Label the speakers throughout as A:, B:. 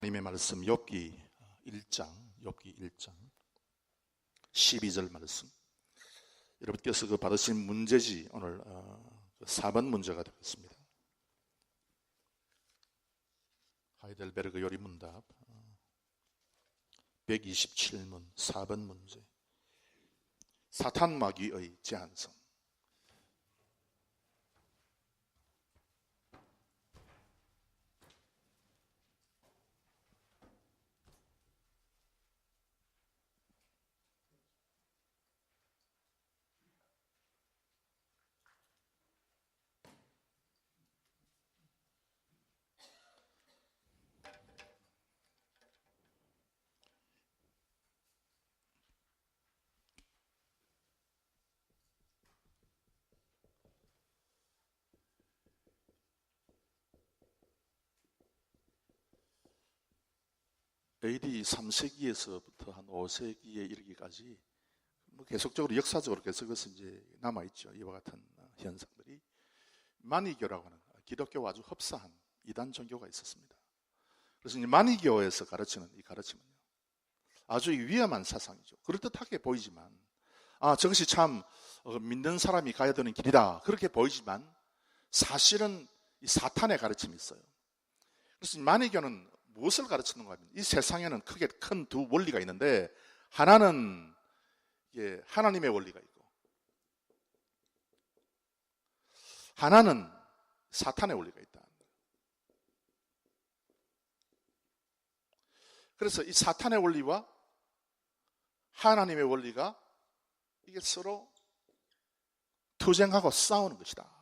A: 하나님의 말씀 욥기 1장 12절 말씀, 여러분께서 받으신 문제지 오늘 4번 문제가 되겠습니다. 하이델베르그 요리문답 127문 4번 문제, 사탄 마귀의 제한성. AD 3세기에서부터 한 5세기에 이르기까지 계속적으로 역사적으로 계속해서 이제 남아있죠. 이와 같은 현상들이 마니교라고 하는 기독교와 아주 흡사한 이단 종교가 있었습니다. 그래서 이제 마니교에서 가르치는 이 가르침은요, 아주 위험한 사상이죠. 그럴듯하게 보이지만, 저것이 참 믿는 사람이 가야 되는 길이다, 그렇게 보이지만 사실은 이 사탄의 가르침이 있어요. 그래서 마니교는 무엇을 가르치는가 하면, 이 세상에는 크게 큰 두 원리가 있는데, 하나는 하나님의 원리가 있고, 하나는 사탄의 원리가 있다. 그래서 이 사탄의 원리와 하나님의 원리가 이게 서로 투쟁하고 싸우는 것이다.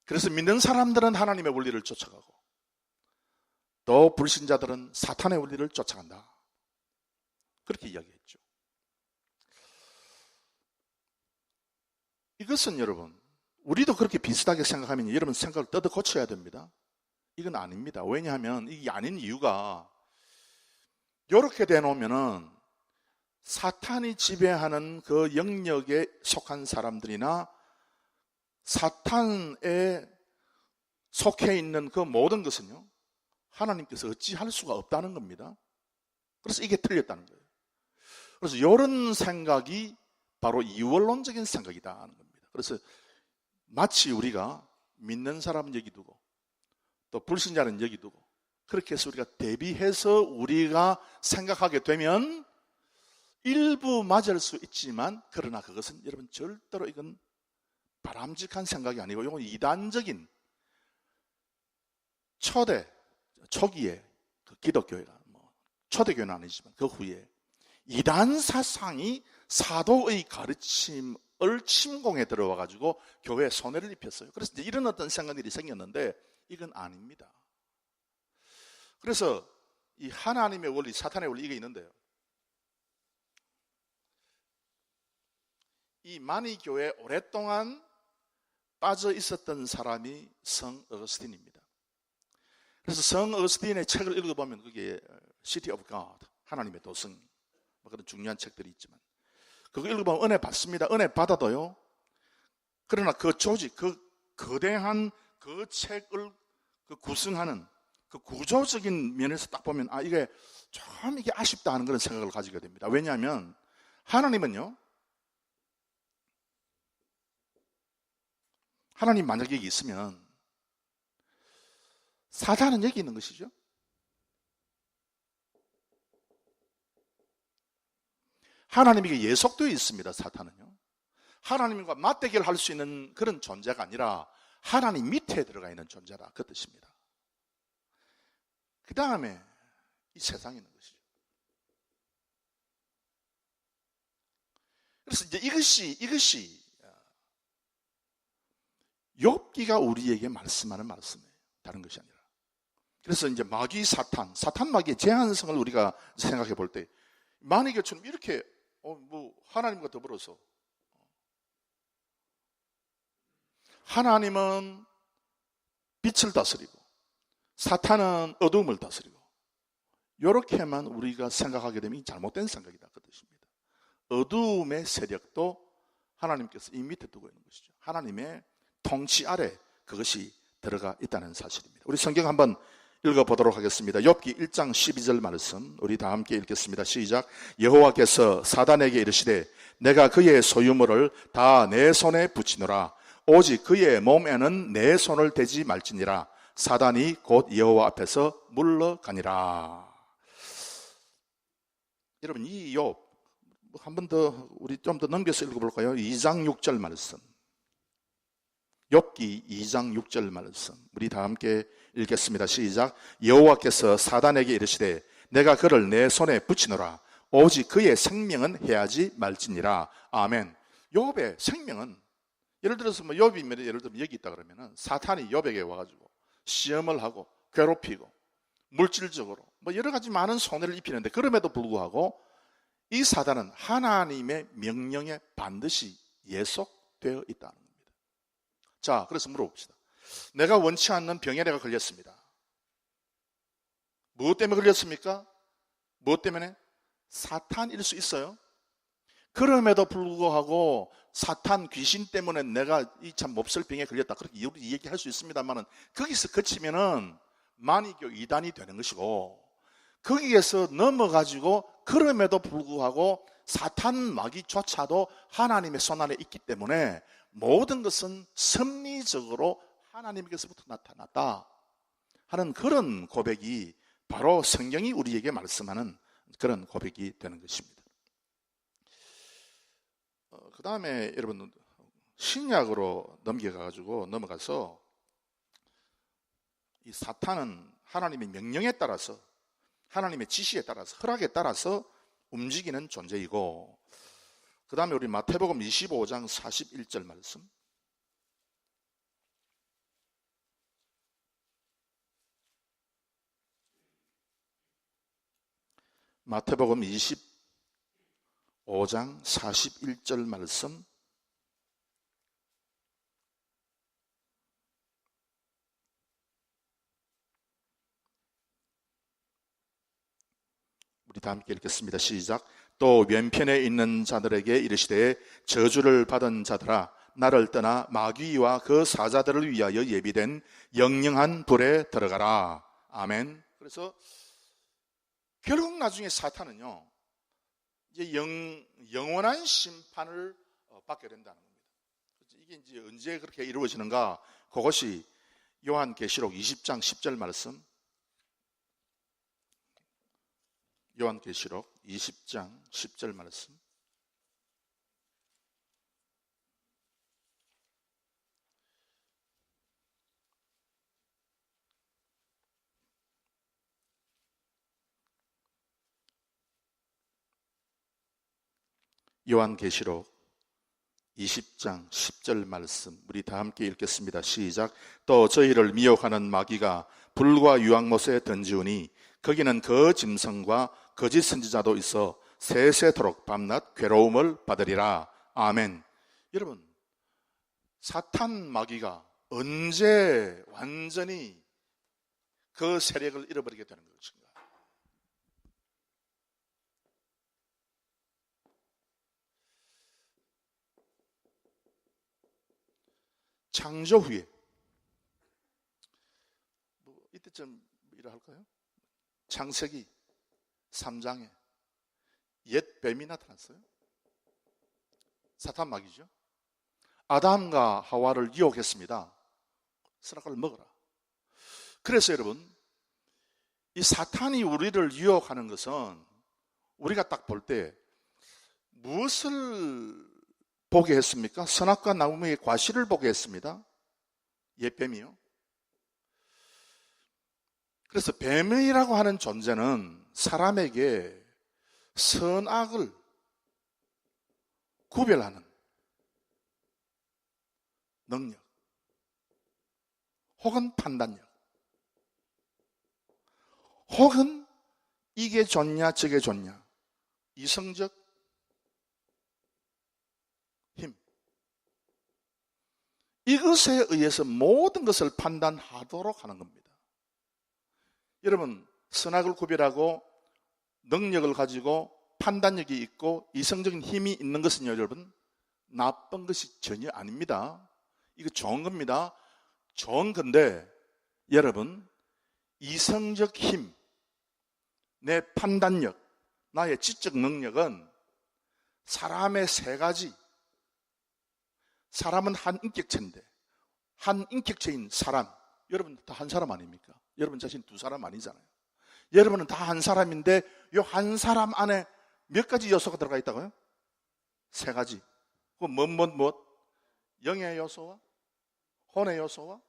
A: 그래서 믿는 사람들은 하나님의 원리를 쫓아가고, 또 불신자들은 사탄의 원리를 쫓아간다, 그렇게 이야기했죠. 이것은 여러분, 우리도 그렇게 비슷하게 생각하면 여러분 생각을 뜯어 고쳐야 됩니다. 이건 아닙니다. 왜냐하면 이게 아닌 이유가, 이렇게 되놓으면은 사탄이 지배하는 그 영역에 속한 사람들이나 사탄에 속해 있는 그 모든 것은요, 하나님께서 어찌할 수가 없다는 겁니다. 그래서 이게 틀렸다는 거예요. 그래서 이런 생각이 바로 이원론적인 생각이다 하는 겁니다. 그래서 마치 우리가 믿는 사람은 여기 두고 또 불신자는 여기 두고, 그렇게 해서 우리가 대비해서 우리가 생각하게 되면 일부 맞을 수 있지만, 그러나 그것은 여러분 절대로 이건 바람직한 생각이 아니고, 이건 이단적인 초기에 그 기독교회가, 초대교회는 아니지만 그 후에 이단 사상이 사도의 가르침을 침공해 들어와 가지고 교회에 손해를 입혔어요. 그래서 이제 이런 어떤 생각들이 생겼는데, 이건 아닙니다. 그래서 이 하나님의 원리, 사탄의 원리, 이게 있는데요, 이 마니교회에 오랫동안 빠져 있었던 사람이 성 어거스틴입니다. 그래서 성 어거스틴의 책을 읽어보면 그게 City of God, 하나님의 도성, 그런 중요한 책들이 있지만, 그거 읽어보면 은혜 받습니다. 은혜 받아도요, 그러나 그 조직, 그 거대한 그 책을 구성하는 그 구조적인 면에서 딱 보면, 이게 참 이게 아쉽다 하는 그런 생각을 가지게 됩니다. 왜냐하면 하나님은요, 하나님 만약에 여기 있으면 사탄은 여기 있는 것이죠. 하나님에게 예속되어 있습니다. 사탄은요, 하나님과 맞대결 할 수 있는 그런 존재가 아니라 하나님 밑에 들어가 있는 존재다, 그 뜻입니다. 그 다음에 이 세상에 있는 것이죠. 그래서 이제 이것이 욥기가 우리에게 말씀하는 말씀이에요. 다른 것이 아니라. 그래서 이제 마귀, 사탄 마귀의 제한성을 우리가 생각해 볼 때, 마귀처럼 이렇게 하나님과 더불어서, 하나님은 빛을 다스리고 사탄은 어두움을 다스리고, 이렇게만 우리가 생각하게 되면 잘못된 생각이다, 그 뜻입니다. 어두움의 세력도 하나님께서 이 밑에 두고 있는 것이죠. 하나님의 통치 아래 그것이 들어가 있다는 사실입니다. 우리 성경 한번 읽어보도록 하겠습니다. 욥기 1장 12절 말씀 우리 다 함께 읽겠습니다. 시작. 여호와께서 사단에게 이르시되 내가 그의 소유물을 다 내 손에 붙이노라. 오직 그의 몸에는 내 손을 대지 말지니라. 사단이 곧 여호와 앞에서 물러가니라. 여러분, 이 욥 한 번 더 우리 좀 더 넘겨서 읽어볼까요? 2장 6절 말씀. 욥기 2장 6절 말씀 우리 다 함께 읽겠습니다. 시작. 여호와께서 사단에게 이르시되 내가 그를 내 손에 붙이노라. 오직 그의 생명은 해하지 말지니라. 아멘. 욥의 생명은, 예를 들어서 뭐 욥이 예를 들면 여기 있다 그러면은 사탄이 욥에게 와가지고 시험을 하고 괴롭히고 물질적으로 뭐 여러 가지 많은 손해를 입히는데, 그럼에도 불구하고 이 사단은 하나님의 명령에 반드시 예속되어 있다는 겁니다. 자, 그래서 물어봅시다. 내가 원치 않는 병에 내가 걸렸습니다. 무엇 때문에 걸렸습니까? 무엇 때문에? 사탄일 수 있어요. 그럼에도 불구하고 사탄 귀신 때문에 내가 이 참 몹쓸 병에 걸렸다, 그렇게 얘기할 수 있습니다만은 거기서 그치면은 만이교 이단이 되는 것이고, 거기에서 넘어가지고 그럼에도 불구하고 사탄 마귀조차도 하나님의 손안에 있기 때문에 모든 것은 섭리적으로 하나님께서부터 나타났다 하는 그런 고백이 바로 성경이 우리에게 말씀하는 그런 고백이 되는 것입니다. 그 다음에 여러분, 신약으로 넘어가서 이 사탄은 하나님의 명령에 따라서, 하나님의 지시에 따라서, 허락에 따라서 움직이는 존재이고, 그 다음에 우리 마태복음 25장 41절 말씀. 마태복음 25장 41절 말씀. 우리 다 함께 읽겠습니다. 시작. 또 왼편에 있는 자들에게 이르시되 저주를 받은 자들아, 나를 떠나 마귀와 그 사자들을 위하여 예비된 영영한 불에 들어가라. 아멘. 그래서 결국 나중에 사탄은요, 이제 영원한 심판을 받게 된다는 겁니다. 이게 이제 언제 그렇게 이루어지는가? 그것이 요한계시록 20장 10절 말씀. 요한계시록 20장 10절 말씀. 요한계시록 20장 10절 말씀 우리 다 함께 읽겠습니다. 시작. 또 저희를 미혹하는 마귀가 불과 유황못에 던지우니 거기는 그 짐승과 거짓 선지자도 있어 세세토록 밤낮 괴로움을 받으리라. 아멘. 여러분, 사탄 마귀가 언제 완전히 그 세력을 잃어버리게 되는 것인가? 창조 후에, 이때쯤 할까요? 창세기 3장에 옛 뱀이 나타났어요. 사탄 마귀죠. 아담과 하와를 유혹했습니다. 선악과를 먹어라. 그래서 여러분, 이 사탄이 우리를 유혹하는 것은 우리가 딱 볼 때 무엇을 보게 했습니까? 선악과 나무의 과실을 보게 했습니다. 옛 뱀이요. 그래서 뱀이라고 하는 존재는 사람에게 선악을 구별하는 능력 혹은 판단력 혹은 이게 좋냐 저게 좋냐, 이성적 힘, 이것에 의해서 모든 것을 판단하도록 하는 겁니다. 여러분, 선악을 구별하고 능력을 가지고 판단력이 있고 이성적인 힘이 있는 것은요, 여러분, 나쁜 것이 전혀 아닙니다. 이거 좋은 겁니다. 좋은 건데 여러분, 이성적 힘, 내 판단력, 나의 지적 능력은 사람의 세 가지. 사람은 한 인격체인데, 한 인격체인 사람, 여러분 다 한 사람 아닙니까? 여러분 자신 두 사람 아니잖아요. 여러분은 다 한 사람인데 이 한 사람 안에 몇 가지 요소가 들어가 있다고요? 세 가지. 그 무엇? 영의 요소와 혼의 요소와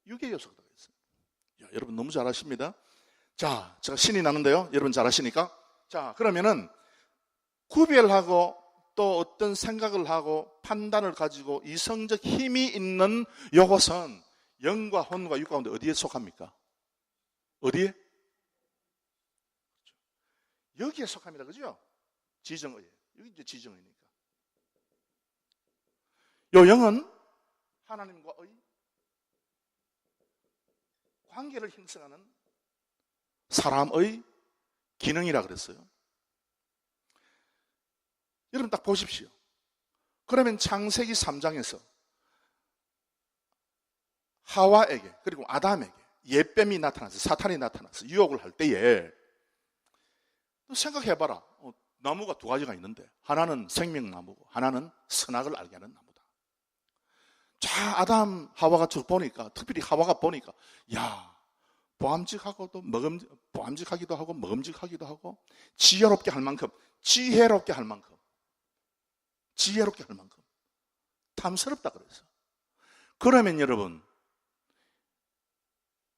A: 육의 요소가 들어가 있어요. 야, 여러분 너무 잘하십니다. 자, 제가 신이 나는데요. 여러분 잘하시니까. 자, 그러면은 구별하고 또 어떤 생각을 하고 판단을 가지고 이성적 힘이 있는 요것은 영과 혼과 육 가운데 어디에 속합니까? 어디에? 여기에 속합니다. 그죠? 지정의. 여기 이제 지정의니까. 요 영은 하나님과의 관계를 형성하는 사람의 기능이라 그랬어요. 여러분 딱 보십시오. 그러면 창세기 3장에서 하와에게 그리고 아담에게 옛뱀이 나타나서 사탄이 나타나서 유혹을 할 때에 생각해봐라. 나무가 두 가지가 있는데 하나는 생명나무고 하나는 선악을 알게 하는 나무다. 자, 아담 하와가 쭉 보니까, 특별히 하와가 보니까 보암직하기도 하고 먹음직하기도 하고 지혜롭게 할 만큼 탐스럽다 그랬어. 그러면 여러분,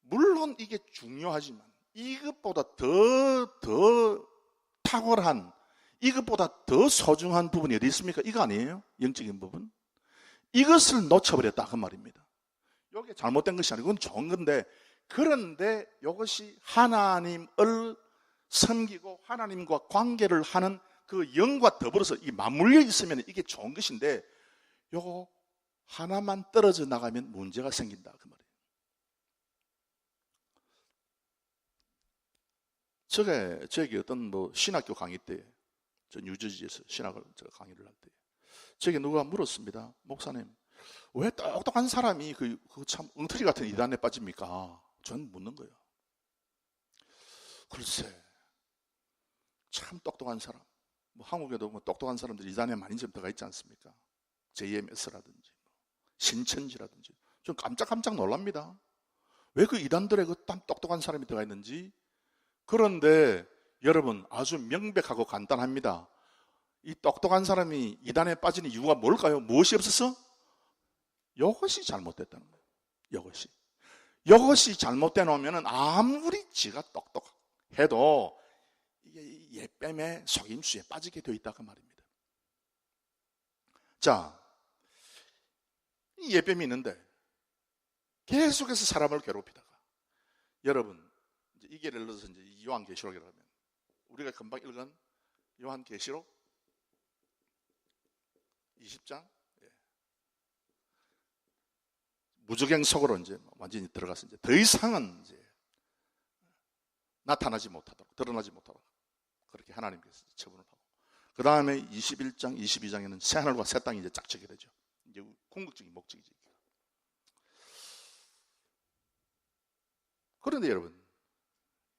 A: 물론 이게 중요하지만 이것보다 더 탁월한, 이것보다 더 소중한 부분이 어디 있습니까? 이거 아니에요? 영적인 부분. 이것을 놓쳐버렸다 그 말입니다. 이게 잘못된 것이 아니고 그건 좋은 건데, 그런데 이것이 하나님을 섬기고 하나님과 관계를 하는 그 영과 더불어서 이 맞물려 있으면 이게 좋은 것인데, 요거 하나만 떨어져 나가면 문제가 생긴다 그 말이에요. 저기 어떤 신학교 강의 때, 저 뉴저지에서 신학을 제가 강의를 할 때, 저게 누가 물었습니다. 목사님, 왜 똑똑한 사람이 그 참 엉터리 같은 이단에 빠집니까? 저는 묻는 거예요. 글쎄, 참 똑똑한 사람, 한국에도 똑똑한 사람들이 이단에 많이 좀 들어가 있지 않습니까? JMS라든지 신천지라든지. 좀 깜짝 놀랍니다. 왜 그 이단들에 그 똑똑한 사람이 들어가 있는지. 그런데 여러분, 아주 명백하고 간단합니다. 이 똑똑한 사람이 이단에 빠지는 이유가 뭘까요? 무엇이 없어서? 이것이 잘못됐다는 거예요. 이것이 잘못돼 놓으면 아무리 지가 똑똑해도 이게 옛뱀의 속임수에 빠지게 되어 있다 그 말입니다. 자, 이 옛뱀이 있는데 계속해서 사람을 괴롭히다가, 여러분 이게 예를 들어서 이제 요한계시록이라면 우리가 금방 읽은 요한계시록 20장 무저갱 속으로 이제 완전히 들어가서 이제 더 이상은 이제 나타나지 못하도록, 드러나지 못하도록 그렇게 하나님께서 처분을 하고, 그 다음에 21장, 22장에는 새하늘과 새 땅이 이제 짝지게 되죠. 이제 궁극적인 목적이죠. 그런데 여러분,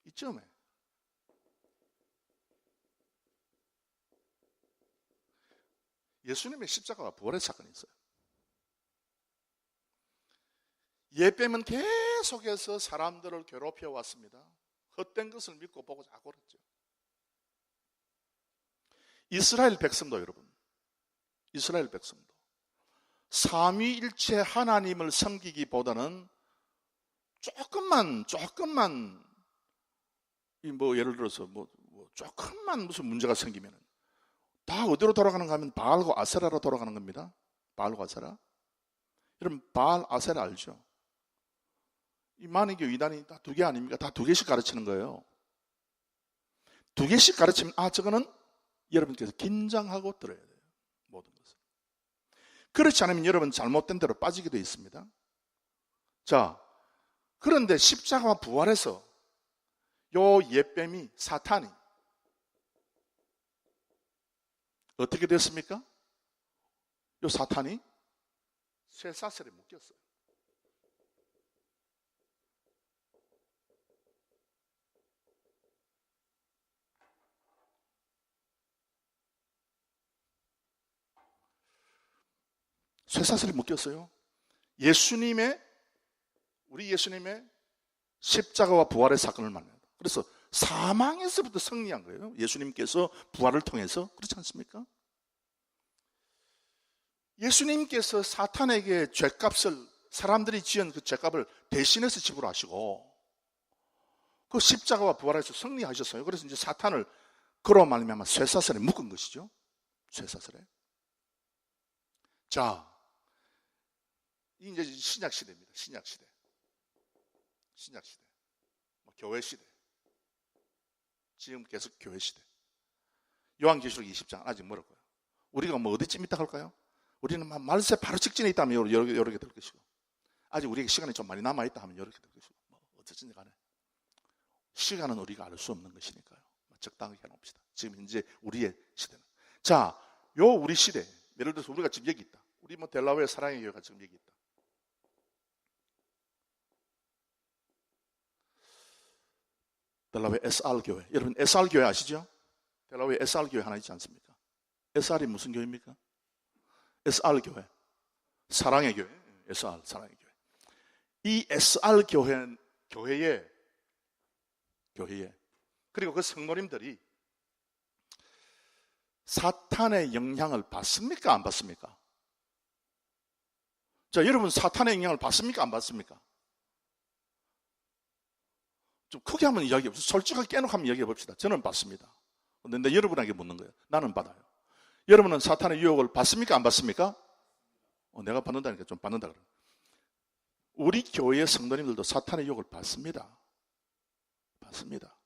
A: 이쯤에 예수님의 십자가와 부활의 사건이 있어요. 옛뱀은 계속해서 사람들을 괴롭혀 왔습니다. 헛된 것을 믿고 보고 자고 그랬죠. 이스라엘 백성도 여러분, 이스라엘 백성도 삼위일체 하나님을 섬기기보다는 조금만 예를 들어서 조금만 무슨 문제가 생기면 다 어디로 돌아가는가 하면 바알과 아세라로 돌아가는 겁니다. 바알과 아세라. 여러분 바알 아세라 알죠? 이 만이교 이단이 다 두 개 아닙니까? 다 두 개씩 가르치는 거예요. 두 개씩 가르치면 저거는 여러분께서 긴장하고 들어야 돼요. 모든 것을. 그렇지 않으면 여러분 잘못된 대로 빠지게 되어 있습니다. 자, 그런데 십자가와 부활해서 요 옛뱀이 사탄이 어떻게 됐습니까? 요 사탄이 쇠사슬에 묶였어요. 쇠사슬이 묶였어요. 우리 예수님의 십자가와 부활의 사건을 말합니다. 그래서 사망에서부터 승리한 거예요. 예수님께서 부활을 통해서. 그렇지 않습니까? 예수님께서 사탄에게 죄값을, 사람들이 지은 그 죄값을 대신해서 지불하시고 그 십자가와 부활에서 승리하셨어요. 그래서 이제 사탄을 그로 말미암아 쇠사슬에 묶은 것이죠. 쇠사슬에. 자, 이제 신약 시대입니다. 신약 시대. 교회 시대. 지금 계속 교회 시대. 요한계시록 20장 아직 멀었고요. 우리가 뭐 어디쯤 있다 할까요? 우리는 말세 바로 직전에 있다면 이렇게 될 것이고, 아직 우리에게 시간이 좀 많이 남아있다 하면 이렇게 될 것이고, 어쨌든 간에 시간은 우리가 알 수 없는 것이니까요. 적당하게 해놓읍시다. 지금 현재 우리의 시대는. 자, 우리 시대, 예를 들어서 우리가 지금 여기 있다. 우리 델라웨어 사랑의 교회가 지금 여기 있다. 델라웨어 SR교회. 여러분 SR교회 아시죠? 델라웨어 SR교회 하나 있지 않습니까? SR이 무슨 교회입니까? SR교회. 사랑의 교회. SR, 사랑의 교회. 이 SR교회에 그리고 그 성도님들이 사탄의 영향을 받습니까? 안 받습니까? 자, 여러분 사탄의 영향을 받습니까? 안 받습니까? 좀 크게 한번 이야기해봅시다. 솔직하게 깨놓고 한번 이야기해봅시다. 저는 받습니다. 그런데 여러분에게 묻는 거예요. 나는 받아요. 여러분은 사탄의 유혹을 받습니까? 안 받습니까? 내가 받는다니까 좀 받는다 그래요. 우리 교회의 성도님들도 사탄의 유혹을 받습니다. 받습니다.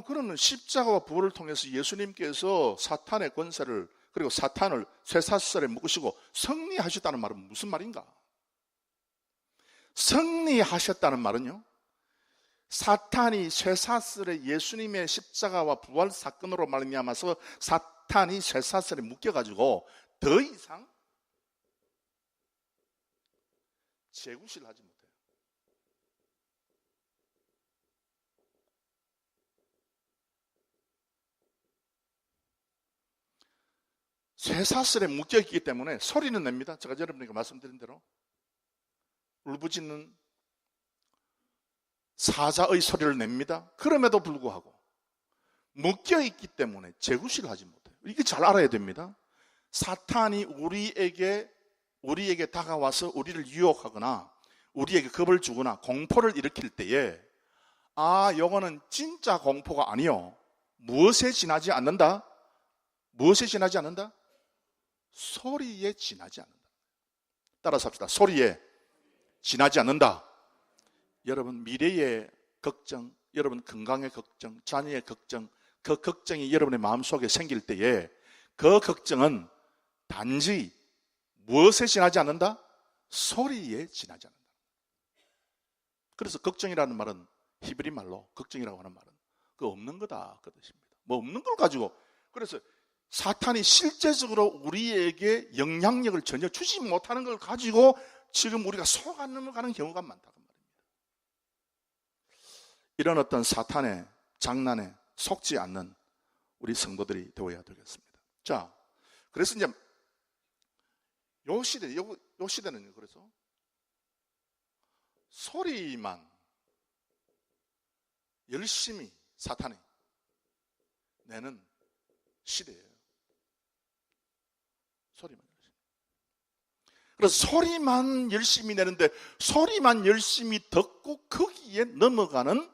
A: 그러면 십자가와 부활을 통해서 예수님께서 사탄의 권세를, 그리고 사탄을 쇠사슬에 묶으시고 승리하셨다는 말은 무슨 말인가? 승리하셨다는 말은요, 사탄이 쇠사슬에, 예수님의 십자가와 부활 사건으로 말미암아서 사탄이 쇠사슬에 묶여가지고 더 이상 재구시를 하지 못해요. 쇠사슬에 묶여있기 때문에 소리는 냅니다. 제가 여러분에게 말씀드린 대로 울부짖는 사자의 소리를 냅니다. 그럼에도 불구하고 묶여있기 때문에 재구시를 하지 못해요. 이게 잘 알아야 됩니다. 사탄이 우리에게 다가와서 우리를 유혹하거나 우리에게 겁을 주거나 공포를 일으킬 때에 이거는 진짜 공포가 아니요, 무엇에 지나지 않는다? 무엇에 지나지 않는다? 소리에 지나지 않는다. 따라서 합시다. 소리에 지나지 않는다. 여러분 미래의 걱정, 여러분 건강의 걱정, 자녀의 걱정, 그 걱정이 여러분의 마음속에 생길 때에 그 걱정은 단지 무엇에 지나지 않는다? 소리에 지나지 않는다. 그래서 걱정이라는 말은 히브리 말로 걱정이라고 하는 말은 그 없는 거다 그 뜻입니다. 뭐 없는 걸 가지고, 그래서 사탄이 실제적으로 우리에게 영향력을 전혀 주지 못하는 걸 가지고 지금 우리가 속 안 넘어가는 경우가 많다고 말입니다. 이런 어떤 사탄의 장난에 속지 않는 우리 성도들이 되어야 되겠습니다. 자, 그래서 이제 요 시대는 그래서 소리만 열심히 사탄이 내는 시대예요. 소리만 열심히. 그래서 소리만 열심히 내는데 소리만 열심히 듣고 거기에 넘어가는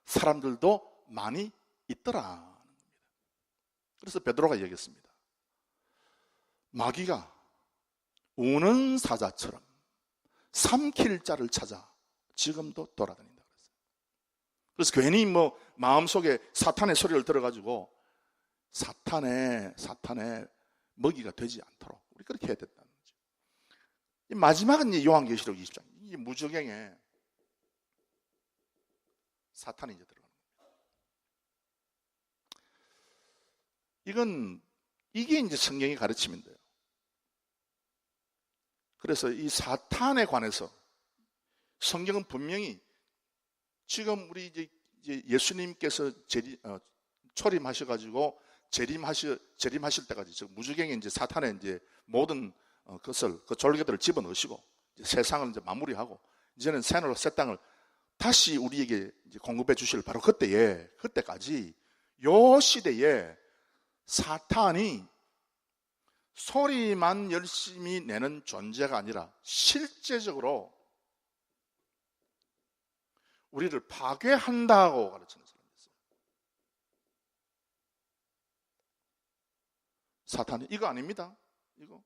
A: 사람들도 많이 있더라. 그래서 베드로가 얘기했습니다. 마귀가 우는 사자처럼 삼킬 자를 찾아 지금도 돌아다닌다 그랬어요. 그래서 괜히 마음속에 사탄의 소리를 들어가지고 사탄의 먹이가 되지 않도록 우리 그렇게 해야 된다는 거죠. 마지막은 이제 요한계시록 20장. 이 무저갱에 사탄이 이제 들어가는 겁니다. 이게 이제 성경의 가르침인데요. 그래서 이 사탄에 관해서 성경은 분명히 지금 우리 이제 예수님께서 초림하셔가지고 재림하실 때까지 무저갱의 이제 사탄의 이제 모든 그것을 그 졸개들을 집어넣으시고 이제 세상을 이제 마무리하고 이제는 새하늘과 새 땅을 다시 우리에게 이제 공급해 주실 바로 그때까지 요 시대에 사탄이 소리만 열심히 내는 존재가 아니라 실제적으로 우리를 파괴한다고 가르치는 사람이 있어요. 사탄이 이거 아닙니다. 이거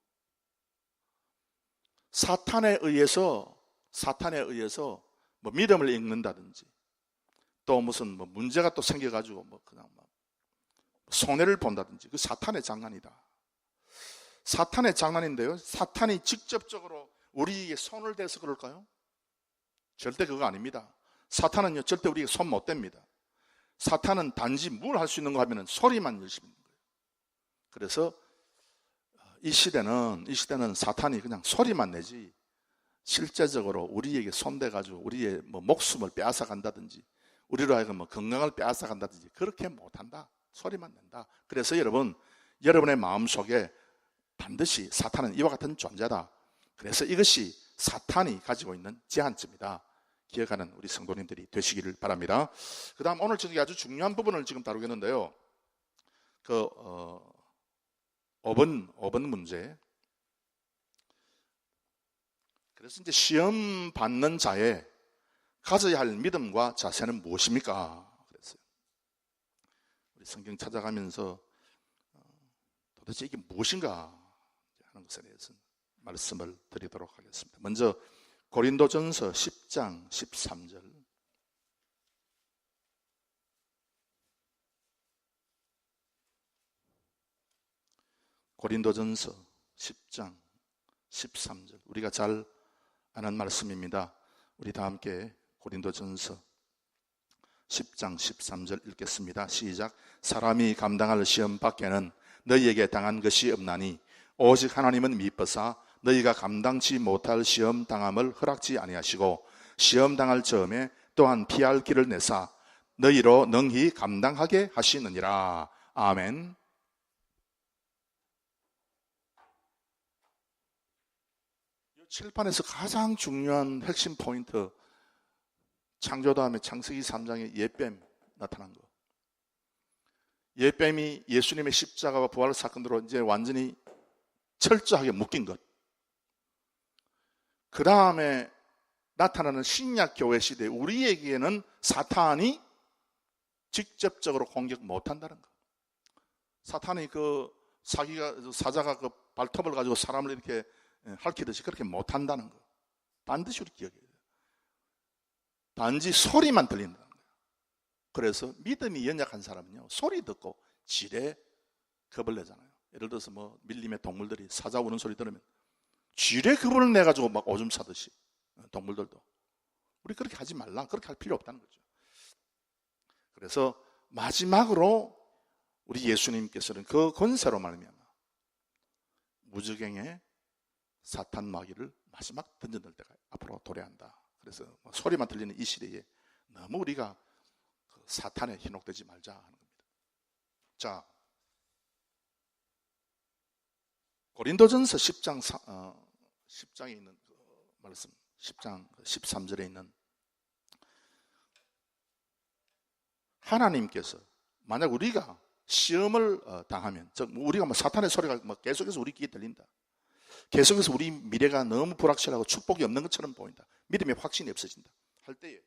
A: 사탄에 의해서 뭐 믿음을 읽는다든지 또 무슨 뭐 문제가 또 생겨가지고 뭐 그냥 막 손해를 본다든지 그 사탄의 장난이다. 사탄의 장난인데요. 사탄이 직접적으로 우리에게 손을 대서 그럴까요? 절대 그거 아닙니다. 사탄은요 절대 우리에게 손 못 댑니다. 사탄은 단지 뭘 할 수 있는 거 하면은 소리만 열심히 하는 거예요. 그래서 이 시대는 사탄이 그냥 소리만 내지 실제적으로 우리에게 손대가지고 우리의 뭐 목숨을 빼앗아 간다든지 우리로 하여금 뭐 건강을 빼앗아 간다든지 그렇게 못한다. 소리만 낸다. 그래서 여러분의 마음속에 반드시 사탄은 이와 같은 존재다. 그래서 이것이 사탄이 가지고 있는 제한점이다. 기억하는 우리 성도님들이 되시기를 바랍니다. 그 다음 오늘 저기 아주 중요한 부분을 지금 다루겠는데요. 5번 문제. 그래서 이제 시험 받는 자의 가져야 할 믿음과 자세는 무엇입니까? 그랬어요. 우리 성경 찾아가면서 도대체 이게 무엇인가 하는 것에 대해서 말씀을 드리도록 하겠습니다. 먼저 고린도전서 10장 13절. 고린도전서 10장 13절. 우리가 잘 아는 말씀입니다. 우리 다 함께 고린도전서 10장 13절 읽겠습니다. 시작. 사람이 감당할 시험 밖에는 너희에게 당한 것이 없나니 오직 하나님은 미쁘사 너희가 감당치 못할 시험 당함을 허락지 아니하시고 시험 당할 즈음에 또한 피할 길을 내사 너희로 능히 감당하게 하시느니라. 아멘. 칠판에서 가장 중요한 핵심 포인트, 창조 다음에 창세기 3장에 옛뱀 나타난 거. 옛뱀이 예수님의 십자가와 부활 사건으로 이제 완전히 철저하게 묶인 것. 그 다음에 나타나는 신약 교회 시대, 우리에게는 사탄이 직접적으로 공격 못한다는 것. 사탄이 사자가 그 발톱을 가지고 사람을 이렇게 핥히듯이 그렇게 못한다는 것. 반드시 우리 기억해야 돼요. 단지 소리만 들린다는 거예요. 그래서 믿음이 연약한 사람은요, 소리 듣고 지레 겁을 내잖아요. 예를 들어서 뭐 밀림의 동물들이 사자 우는 소리 들으면 지레 겁을 내가지고 막 오줌 싸듯이 동물들도. 우리 그렇게 하지 말라. 그렇게 할 필요 없다는 거죠. 그래서 마지막으로 우리 예수님께서는 그 권세로 말미암아 무적행에 사탄 마귀를 마지막 던져낼 때가 앞으로 도래한다. 그래서 소리만 들리는 이 시대에 너무 우리가 사탄에 현혹되지 말자 하는 겁니다. 자, 고린도전서 10장에 있는 말씀, 10장 13절에 있는 하나님께서 만약 우리가 시험을 당하면, 즉 우리가 사탄의 소리가 계속해서 우리 귀에 들린다. 계속해서 우리 미래가 너무 불확실하고 축복이 없는 것처럼 보인다. 믿음의 확신이 없어진다. 할 때에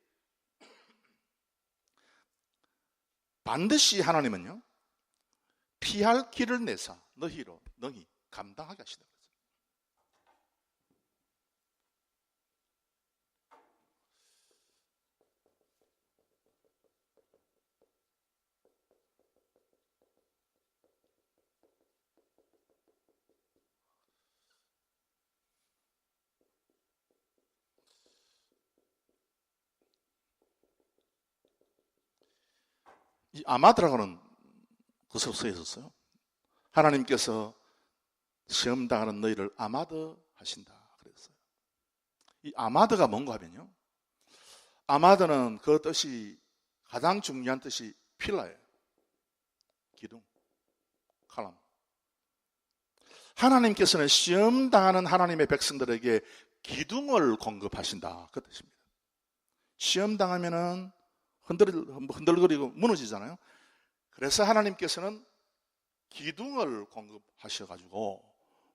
A: 반드시 하나님은요, 피할 길을 내사 너희 감당하게 하시다. 이 아마드라고는 것으로 써 있었어요. 하나님께서 시험 당하는 너희를 아마드 하신다 그랬어요. 이 아마드가 뭔가 하면요, 아마드는 그 뜻이 가장 중요한 뜻이 필라예요. 기둥, 칼럼. 하나님께서는 시험 당하는 하나님의 백성들에게 기둥을 공급하신다. 그 뜻입니다. 시험 당하면은 흔들거리고 무너지잖아요. 그래서 하나님께서는 기둥을 공급하셔가지고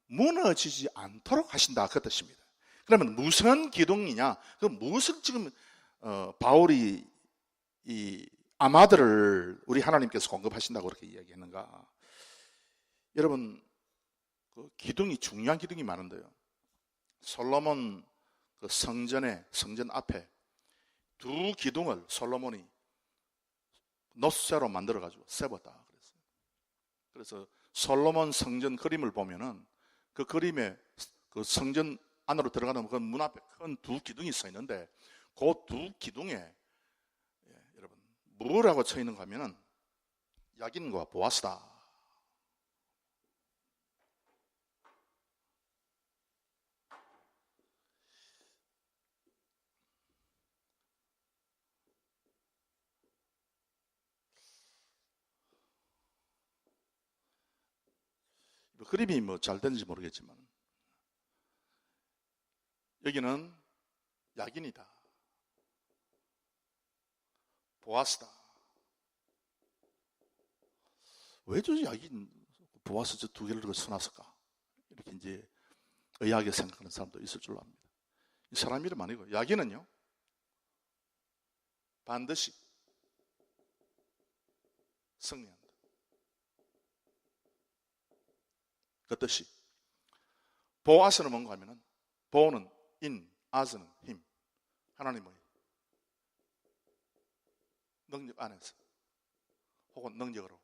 A: 무너지지 않도록 하신다. 그 뜻입니다. 그러면 무슨 기둥이냐? 그 무엇을 지금 바울이 이 아마드를 우리 하나님께서 공급하신다고 그렇게 이야기했는가? 여러분, 그 기둥이 중요한 기둥이 많은데요. 솔로몬 그 성전 앞에 두 기둥을 솔로몬이 놋쇠로 만들어가지고 세웠다 그랬어요. 그래서 솔로몬 성전 그림을 보면은 그 그림에 그 성전 안으로 들어가는 그 문 앞에 큰 두 기둥이 서 있는데 그 두 기둥에 여러분 뭐라고 쳐 있는가 하면은 야긴과 보아스다. 그림이 뭐 잘 되는지 모르겠지만 여기는 야긴이다. 보아스다. 왜 저 야긴, 보아스 저 두 개를 써놨을까? 이렇게 이제 의아하게 생각하는 사람도 있을 줄로 압니다. 이 사람 이름 아니고 야긴은요 반드시 승리한다. 그 뜻이 보아스는 뭔가 하면은 보는 인, 아스는 힘, 하나님의 능력 안에서 혹은 능력으로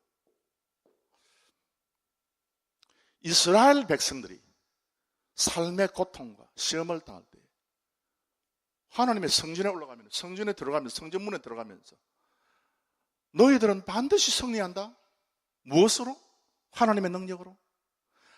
A: 이스라엘 백성들이 삶의 고통과 시험을 당할 때 하나님의 성전에 올라가면 성전에 들어가면서 성전문에 들어가면서 너희들은 반드시 승리한다. 무엇으로? 하나님의 능력으로.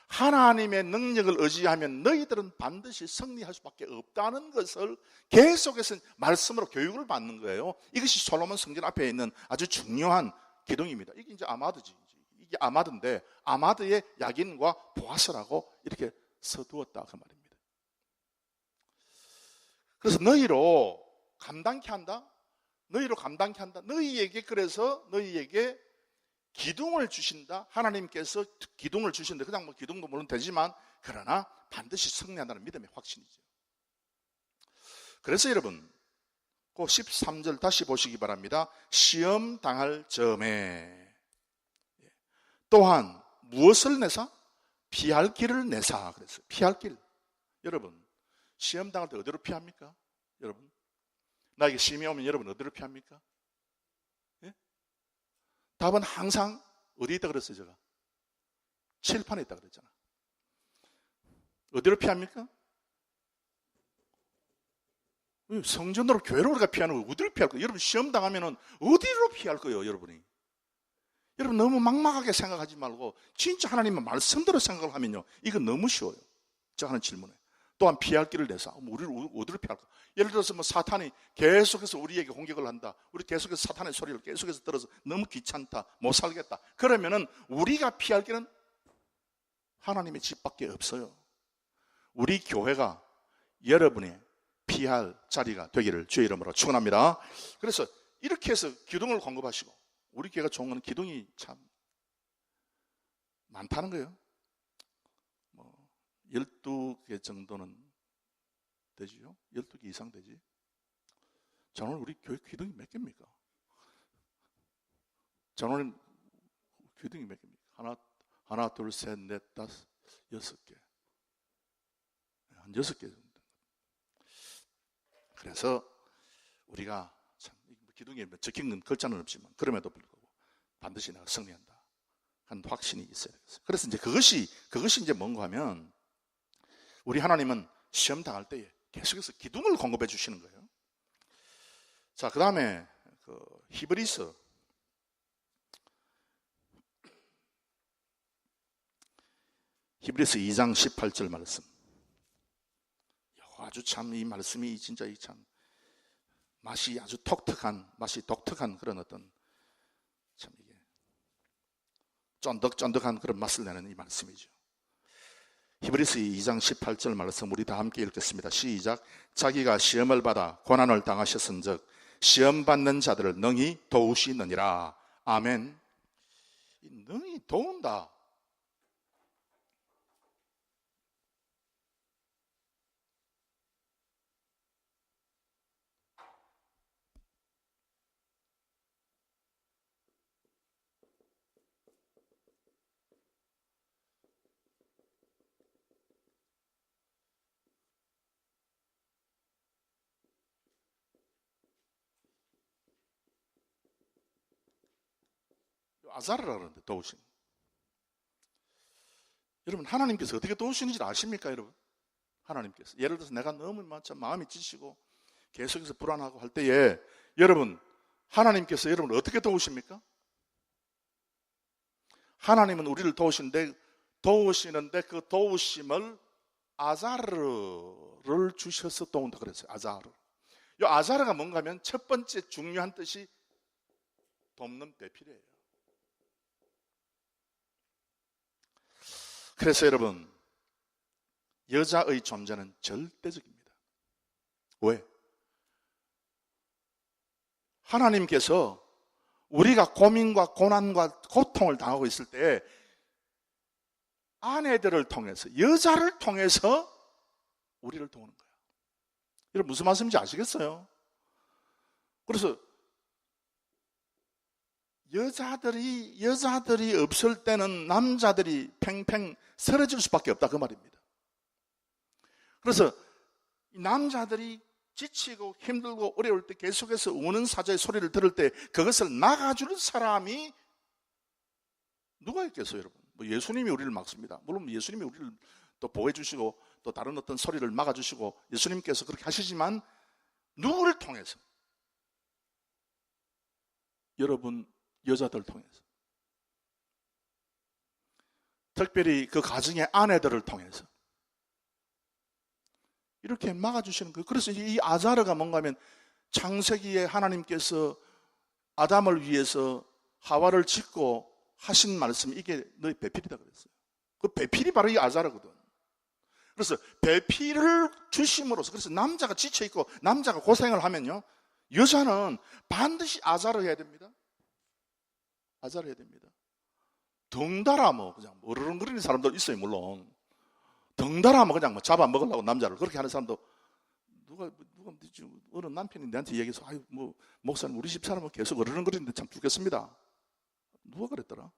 A: 하나님의 능력을 의지하면 너희들은 반드시 승리할 수밖에 없다는 것을 계속해서 말씀으로 교육을 받는 거예요. 이것이 솔로몬 성전 앞에 있는 아주 중요한 기둥입니다. 이게 이제 아마드지. 이게 아마드인데 아마드의 야긴과 보아스라고 이렇게 서두었다 그 말입니다. 그래서 너희로 감당케 한다. 너희로 감당케 한다. 너희에게 그래서 너희에게 기둥을 주신다. 하나님께서 기둥을 주신다. 그냥 뭐 기둥도 물론 되지만 그러나 반드시 승리한다는 믿음의 확신이죠. 그래서 여러분 그 13절 다시 보시기 바랍니다. 시험 당할 점에 또한 무엇을 내사? 피할 길을 내사. 그랬어요. 피할 길. 여러분 시험 당할 때 어디로 피합니까? 여러분 나에게 시험이 오면 여러분 어디로 피합니까? 답은 항상 어디에 있다 그랬어요 제가? 칠판에 있다 그랬잖아. 어디로 피합니까? 성전으로 교회로 우리가 피하는 거 어디로 피할 거예요? 여러분 시험 당하면 어디로 피할 거예요 여러분이? 여러분 너무 막막하게 생각하지 말고 진짜 하나님의 말씀대로 생각을 하면요 이건 너무 쉬워요. 제가 하는 질문에 또한 피할 길을 내사. 우리를 어디로 피할까? 예를 들어서 뭐 사탄이 계속해서 우리에게 공격을 한다. 우리 계속해서 사탄의 소리를 계속해서 들어서 너무 귀찮다. 못 살겠다. 그러면은 우리가 피할 길은 하나님의 집밖에 없어요. 우리 교회가 여러분의 피할 자리가 되기를 주의 이름으로 축원합니다. 그래서 이렇게 해서 기둥을 공급하시고 우리 교회가 좋은 건 기둥이 참 많다는 거예요. 12개 정도는 되지요? 12개 이상 되지? 저는 우리 교회 기둥이 몇 개입니까? 저는 기둥이 몇 개입니까? 하나, 둘, 셋, 넷, 다섯, 6개. 한 6개 정도. 그래서 우리가 참 기둥에 적힌 건 글자는 없지만 그럼에도 불구하고 반드시 내가 승리한다 하는 확신이 있어야 되겠어요. 그래서 이제 그것이 이제 뭔가 하면 우리 하나님은 시험 당할 때에 계속해서 기둥을 공급해 주시는 거예요. 자, 그 다음에 히브리서 2장 18절 말씀. 아주 참 이 말씀이 진짜 참 맛이 아주 독특한 그런 어떤 참 이게 쫀득쫀득한 그런 맛을 내는 이 말씀이죠. 히브리서 2장 18절 말씀 우리 다 함께 읽겠습니다. 시작. 자기가 시험을 받아 고난을 당하셨은즉 시험 받는 자들을 능히 도우시느니라. 아멘. 능히 도운다. 아자르라 그러는데 도우신. 여러분 하나님께서 어떻게 도우시는지 아십니까 여러분? 하나님께서 예를 들어서 내가 너무 마음이 찢히고 계속해서 불안하고 할 때에 여러분 하나님께서 여러분을 어떻게 도우십니까? 하나님은 우리를 도우시는데 그 도우심을 아자르를 주셔서 도운다 그랬어요. 아자르. 이 아자르가 뭔가 하면 첫 번째 중요한 뜻이 돕는 배필이에요. 그래서 여러분 여자의 존재는 절대적입니다. 왜? 하나님께서 우리가 고민과 고난과 고통을 당하고 있을 때 아내들을 통해서 여자를 통해서 우리를 도우는 거예요. 여러분 무슨 말씀인지 아시겠어요? 그래서 여자들이 없을 때는 남자들이 팽팽 쓰러질 수밖에 없다 그 말입니다. 그래서 남자들이 지치고 힘들고 어려울 때 계속해서 우는 사자의 소리를 들을 때 그것을 막아줄 사람이 누가 있겠어요 여러분? 뭐 예수님이 우리를 막습니다. 물론 예수님이 우리를 또 보호해 주시고 또 다른 어떤 소리를 막아주시고 예수님께서 그렇게 하시지만 누구를 통해서? 여러분 여자들 통해서, 특별히 그 가정의 아내들을 통해서 이렇게 막아주시는 거예요. 그래서 이 아자르가 뭔가 하면 창세기에 하나님께서 아담을 위해서 하와를 짓고 하신 말씀, 이게 너희 배필이다 그랬어요. 그 배필이 바로 이 아자르거든. 그래서 배필을 주심으로써, 그래서 남자가 지쳐있고 남자가 고생을 하면요 여자는 반드시 아자르 해야 됩니다. 아자르 해야 됩니다. 덩달아 뭐 그냥 어르렁거리는 사람도 있어요. 물론 덩달아 뭐 그냥 뭐 잡아먹으려고 남자를 그렇게 하는 사람도 누가 어느 남편이 내한테 얘기해서 아유 뭐 목사님 우리 집 사람은 계속 어르렁거리는데 참 죽겠습니다. 누가 그랬더라?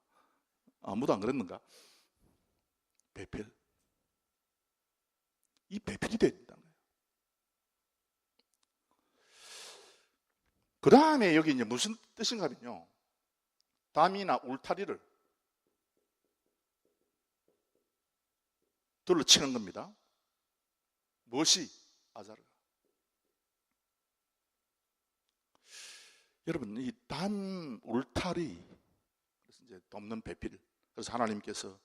A: 아무도 안 그랬는가? 배필. 이 배필이 돼야 된다는 거예요. 그 다음에 여기 이제 무슨 뜻인가 하면요, 담이나 울타리를 둘러치는 겁니다. 무엇이? 아자르가. 여러분 이 담, 울타리, 그래서 이제 돕는 배필. 그래서 하나님께서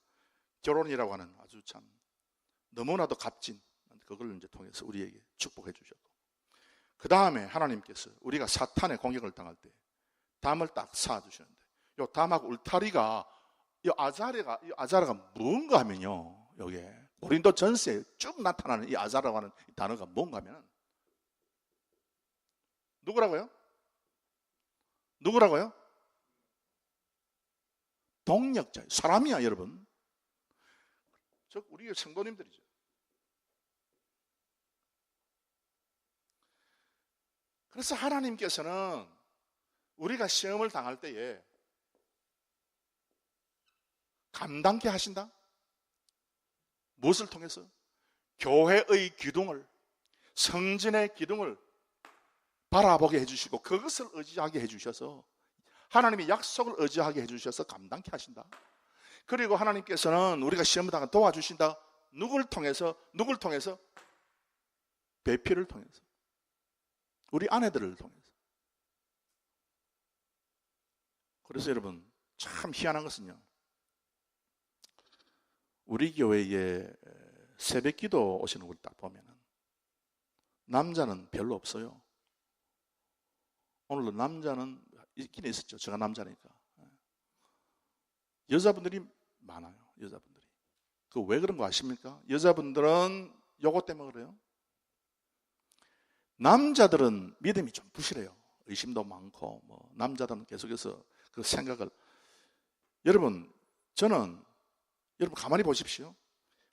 A: 결혼이라고 하는 아주 참 너무나도 값진 그걸 이제 통해서 우리에게 축복해 주셨고, 그 다음에 하나님께서 우리가 사탄의 공격을 당할 때 담을 딱 쌓아 주시는데, 이 담하고 울타리가 이 아자르가 뭔가 하면요, 여기에 고린도 전서에 쭉 나타나는 이 아자라고 하는 이 단어가 뭔가 하면 누구라고요? 동력자, 사람이야 여러분. 즉 우리 성도님들이죠. 그래서 하나님께서는 우리가 시험을 당할 때에 감당케 하신다. 무엇을 통해서? 교회의 기둥을, 성전의 기둥을 바라보게 해주시고 그것을 의지하게 해주셔서, 하나님의 약속을 의지하게 해주셔서 감당케 하신다. 그리고 하나님께서는 우리가 시험을 당하면 도와주신다. 누굴 통해서? 배필을 통해서, 우리 아내들을 통해서. 그래서 여러분 참 희한한 것은요, 우리 교회에 새벽 기도 오시는 걸 딱 보면은 남자는 별로 없어요. 오늘도 남자는 있긴 있었죠. 제가 남자니까. 여자분들이 많아요. 여자분들이. 그 왜 그런 거 아십니까? 여자분들은 요거 때문에 그래요. 남자들은 믿음이 좀 부실해요. 의심도 많고, 남자들은 계속해서 그 생각을. 여러분, 저는, 여러분 가만히 보십시오.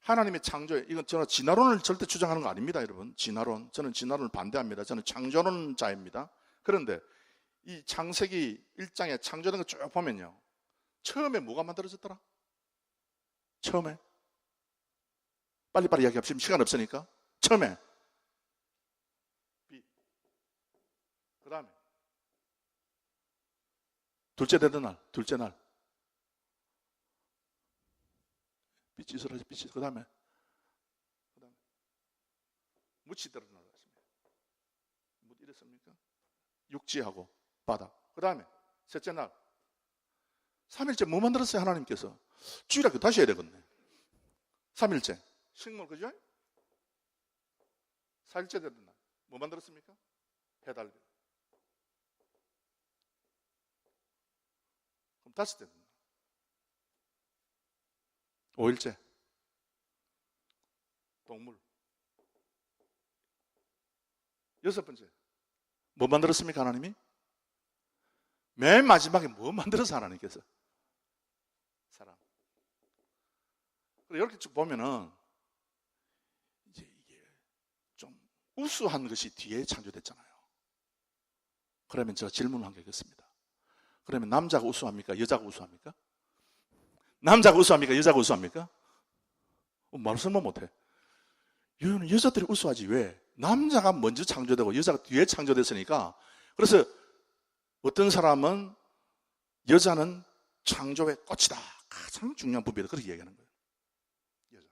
A: 하나님의 창조에, 이건 저는 진화론을 절대 주장하는 거 아닙니다, 여러분. 진화론. 저는 진화론을 반대합니다. 저는 창조론자입니다. 그런데 이 창세기 1장에 창조된 거 쭉 보면요. 처음에 뭐가 만들어졌더라? 처음에. 빨리빨리 이야기합시다. 시간 없으니까. 처음에. 빛. 그 다음에. 둘째 되는 날. 둘째 날. 빛이 있어라. 빛이. 그 다음에. 묻이 드러나라. 묻 이랬습니까? 육지하고 바다. 그 다음에. 셋째 날. 3일째 뭐 만들었어요? 하나님께서. 주일학교 다시 해야 되겠네. 3일째. 식물, 그죠? 4일째 되는 날. 뭐 만들었습니까? 해달비. 그럼 다시 되는 날. 5일째. 동물. 6번째. 뭐 만들었습니까? 하나님이? 맨 마지막에 뭐 만들어서 하나님께서? 사람. 이렇게 쭉 보면은 이제 이게 좀 우수한 것이 뒤에 창조됐잖아요. 그러면 제가 질문을 한 게 있겠습니다. 그러면 남자가 우수합니까? 여자가 우수합니까? 남자가 우수합니까? 여자가 우수합니까? 말씀만 못해. 여자들이 우수하지 왜? 남자가 먼저 창조되고 여자가 뒤에 창조됐으니까. 그래서 어떤 사람은 여자는 창조의 꽃이다. 가장 중요한 부분이다. 그렇게 얘기하는 거예요. 여자.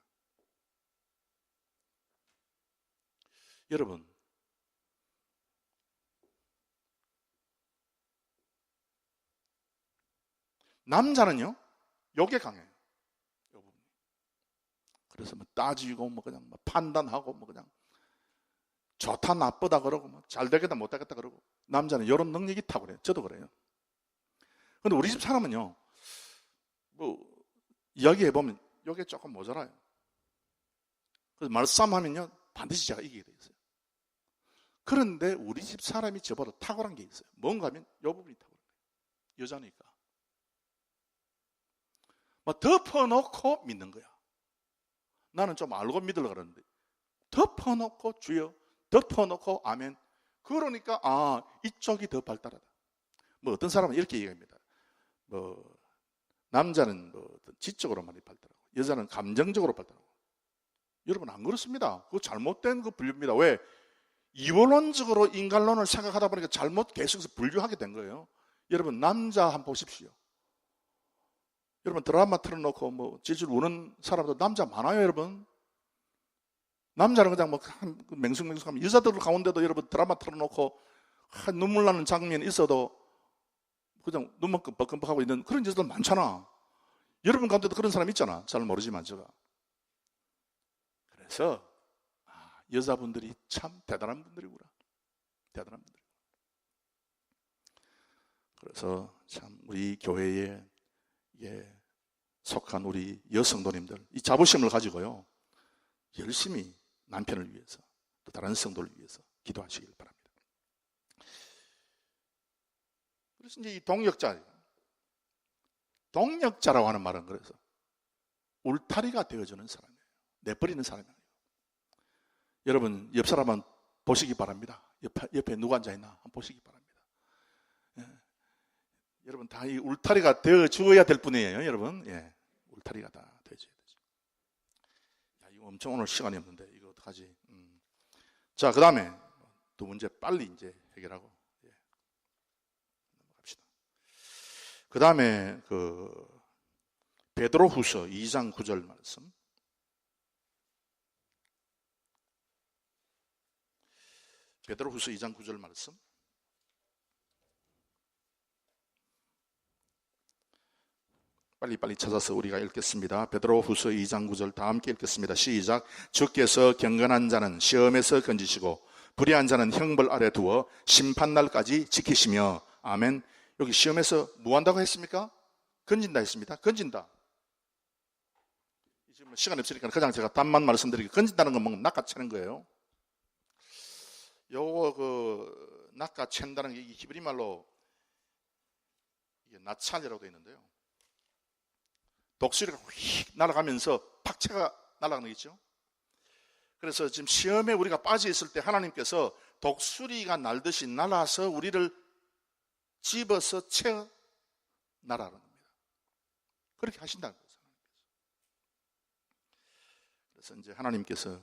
A: 여러분, 남자는요, 요게 강해요. 요 부분. 그래서 뭐 따지고, 그냥 판단하고, 그냥 좋다, 나쁘다 그러고, 잘 되겠다, 못 되겠다 그러고. 남자는 이런 능력이 있다고 그래요. 저도 그래요. 근데 우리 집 사람은요, 이야기해보면, 요게 조금 모자라요. 그래서 말싸움하면요, 반드시 제가 이기게 돼 있어요. 그런데 우리 집 사람이 저보다 탁월한 게 있어요. 뭔가 하면 요 부분이 탁월한 거예요. 여자니까. 덮어놓고 믿는 거야. 나는 좀 알고 믿으려고 그러는데 덮어놓고 주여, 덮어놓고 아멘. 그러니까 이쪽이 더 발달하다. 어떤 사람은 이렇게 얘기합니다. 남자는 지적으로 많이 발달하고 여자는 감정적으로 발달하고. 여러분 안 그렇습니다. 그거 잘못된 그 분류입니다. 왜? 이원론적으로 인간론을 생각하다 보니까 잘못 계속해서 분류하게 된 거예요. 여러분 남자 한번 보십시오. 여러분 드라마 틀어놓고 질질 우는 사람도 남자 많아요, 여러분. 남자는 그냥 맹숭맹숭하면 여자들 가운데도 여러분 드라마 틀어놓고 눈물 나는 장면이 있어도 그냥 눈만 끔뻑끔뻑하고 있는 그런 여자들 많잖아. 여러분 가운데도 그런 사람 있잖아. 잘 모르지만 제가. 그래서 여자분들이 참 대단한 분들이구나. 대단한 분들. 그래서 참 우리 교회에 속한 우리 여성도님들 이 자부심을 가지고요 열심히 남편을 위해서 또 다른 성도를 위해서 기도하시길 바랍니다. 그래서 이제 이 동력자라고 하는 말은 그래서 울타리가 되어주는 사람이에요. 내버리는 사람이 아니에요. 여러분 옆 사람만 보시기 바랍니다. 옆에 누가 앉아있나 한번 보시기 바랍니다. 여러분 다 이 울타리가 되어 주어야 될 뿐이에요, 여러분. 울타리가 다 되어줘야 되죠. 이거 엄청 오늘 시간이 없는데 이거 어떡하지? 자, 그 다음에 두 문제 빨리 이제 해결하고 넘어갑시다. 그 다음에 베드로후서 2장 9절 말씀. 베드로후서 2장 9절 말씀. 빨리빨리 찾아서 우리가 읽겠습니다. 베드로후서 2장 9절 다 함께 읽겠습니다. 시작. 주께서 경건한 자는 시험에서 건지시고 불의한 자는 형벌 아래 두어 심판날까지 지키시며. 아멘. 여기 시험에서 뭐 한다고 했습니까? 건진다 했습니다. 건진다. 지금 시간이 없으니까 그냥 제가 답만 말씀드리고, 건진다는 건 뭔가 낚아채는 거예요. 요거 낚아챈다는 게 이 히브리 말로 이게 나찰이라고 되어 있는데요. 독수리가 휙 날아가면서 팍채가 날아가는 게 있죠. 그래서 지금 시험에 우리가 빠져 있을 때 하나님께서 독수리가 날듯이 날아서 우리를 집어서 채워 날아가는 겁니다. 그렇게 하신다는 거죠. 그래서 이제 하나님께서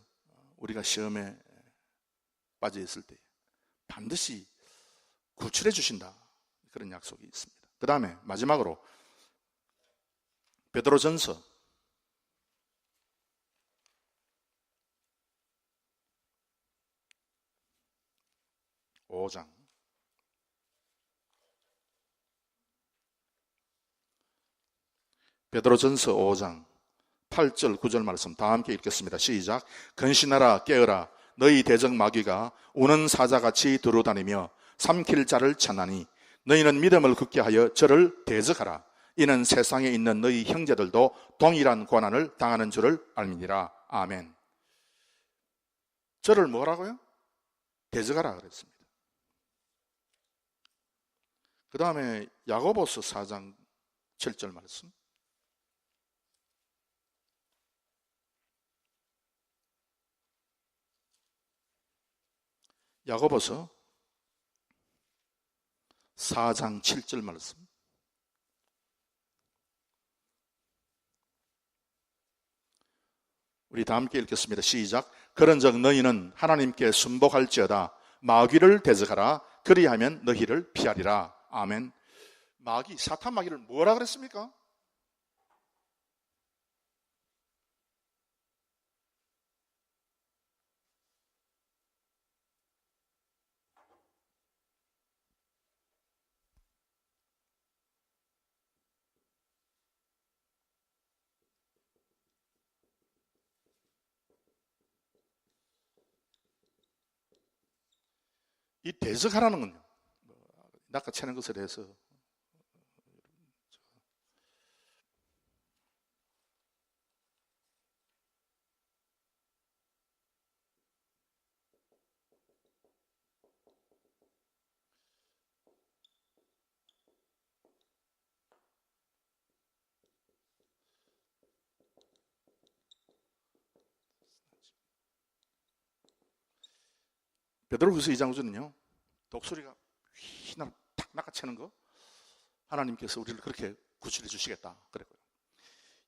A: 우리가 시험에 빠져 있을 때 반드시 구출해 주신다, 그런 약속이 있습니다. 그 다음에 마지막으로 베드로전서 5장 베드로전서 5장 8절 9절 말씀 다 함께 읽겠습니다. 시작. 근신하라, 깨어라. 너희 대적 마귀가 우는 사자같이 두루다니며 삼킬 자를 찾나니 너희는 믿음을 굳게 하여 저를 대적하라. 이는 세상에 있는 너희 형제들도 동일한 고난을 당하는 줄을 알미니라. 아멘. 저를 뭐라고요? 대적하라 그랬습니다. 그 다음에 야고보서 4장 7절 말씀. 야고보서 4장 7절 말씀. 우리 다 함께 읽겠습니다. 시작. 그런즉 너희는 하나님께 순복할지어다. 마귀를 대적하라. 그리하면 너희를 피하리라. 아멘. 마귀, 사탄 마귀를 뭐라 그랬습니까? 이 대적하라는 건요, 낚아채는 것에 대해서 베드로후서 2장 5절은요, 독수리가 휘날 탁 낚아채는 거 하나님께서 우리를 그렇게 구출해 주시겠다 그랬고요.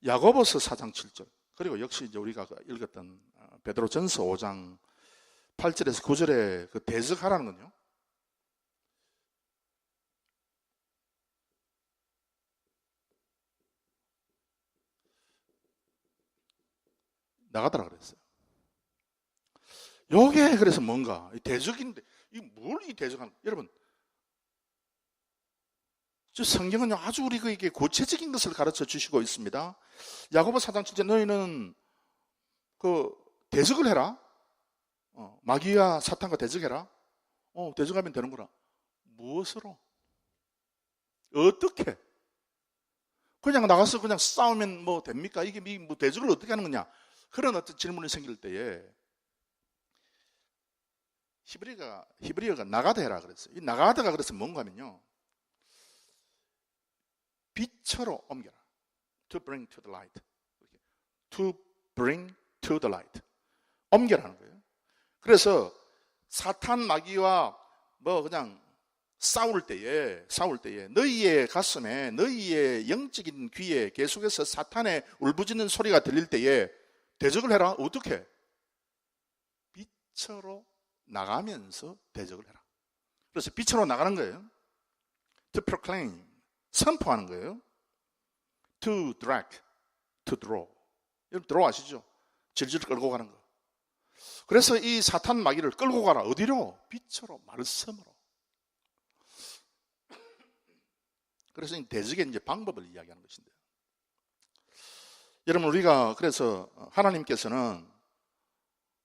A: 야고보서 4장 7절, 그리고 역시 이제 우리가 읽었던 베드로전서 5장 8절에서 9절에 그 대적하라는 건요, 나가더라 그랬어요. 요게 그래서 뭔가 대적인데 이 뭘 이 대적하는, 여러분 저 성경은 아주 우리에게 구체적인 것을 가르쳐 주시고 있습니다. 야고보 4장 7절 너희는 그 대적을 해라. 마귀와 사탄과 대적해라. 대적하면 되는구나. 무엇으로? 어떻게? 그냥 나가서 그냥 싸우면 뭐 됩니까? 이게 뭐 대적을 어떻게 하는 거냐? 그런 어떤 질문이 생길 때에 히브리어가 나가다 해라 그랬어요. 이 나가다가 그래서 뭔가 하면요, 빛으로 옮겨라. To bring to the light. To bring to the light. 옮겨라는 거예요. 그래서 사탄 마귀와 뭐 그냥 싸울 때에 너희의 가슴에, 너희의 영적인 귀에 계속해서 사탄의 울부짖는 소리가 들릴 때에 대적을 해라. 어떻게? 빛으로 나가면서 대적을 해라. 그래서 빛으로 나가는 거예요. To proclaim, 선포하는 거예요. To drag, to draw. 여러분 draw 아시죠? 질질 끌고 가는 거. 그래서 이 사탄 마귀를 끌고 가라. 어디로? 빛으로, 말씀으로. 그래서 이 대적의 이제 방법을 이야기하는 것인데요. 여러분 우리가 그래서 하나님께서는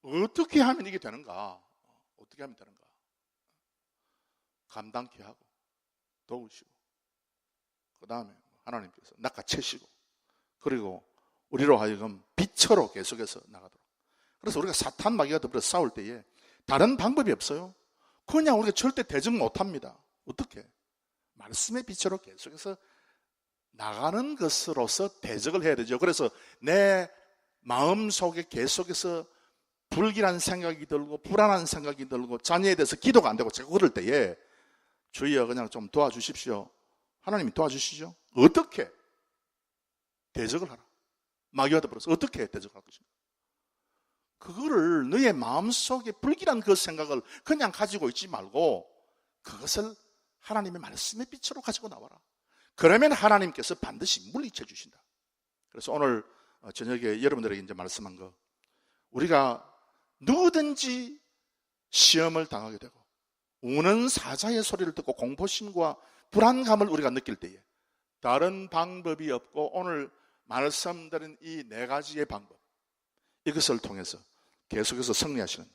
A: 어떻게 하면 이게 되는가? 어떻게 하면 되는가? 감당케 하고 도우시고, 그 다음에 하나님께서 낚아채시고, 그리고 우리로 하여금 빛으로 계속해서 나가도록. 그래서 우리가 사탄 마귀가 더불어 싸울 때에 다른 방법이 없어요. 그냥 우리가 절대 대적 못합니다. 어떻게? 말씀의 빛으로 계속해서 나가는 것으로서 대적을 해야 되죠. 그래서 내 마음속에 계속해서 불길한 생각이 들고 불안한 생각이 들고 자녀에 대해서 기도가 안 되고 자꾸 그럴 때에 주여 그냥 좀 도와주십시오. 하나님이 도와주시죠. 어떻게 대적을 하라. 마귀와 더불어서 어떻게 대적할 것인가. 그거를 너의 마음속에 불길한 그 생각을 그냥 가지고 있지 말고 그것을 하나님의 말씀의 빛으로 가지고 나와라. 그러면 하나님께서 반드시 물리쳐 주신다. 그래서 오늘 저녁에 여러분들에게 이제 말씀한 거, 우리가 누구든지 시험을 당하게 되고 우는 사자의 소리를 듣고 공포심과 불안감을 우리가 느낄 때에 다른 방법이 없고 오늘 말씀드린 이 네 가지의 방법, 이것을 통해서 계속해서 승리하시는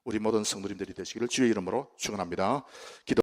A: 우리 모든 성도님들이 되시기를 주의 이름으로 축원합니다. 기도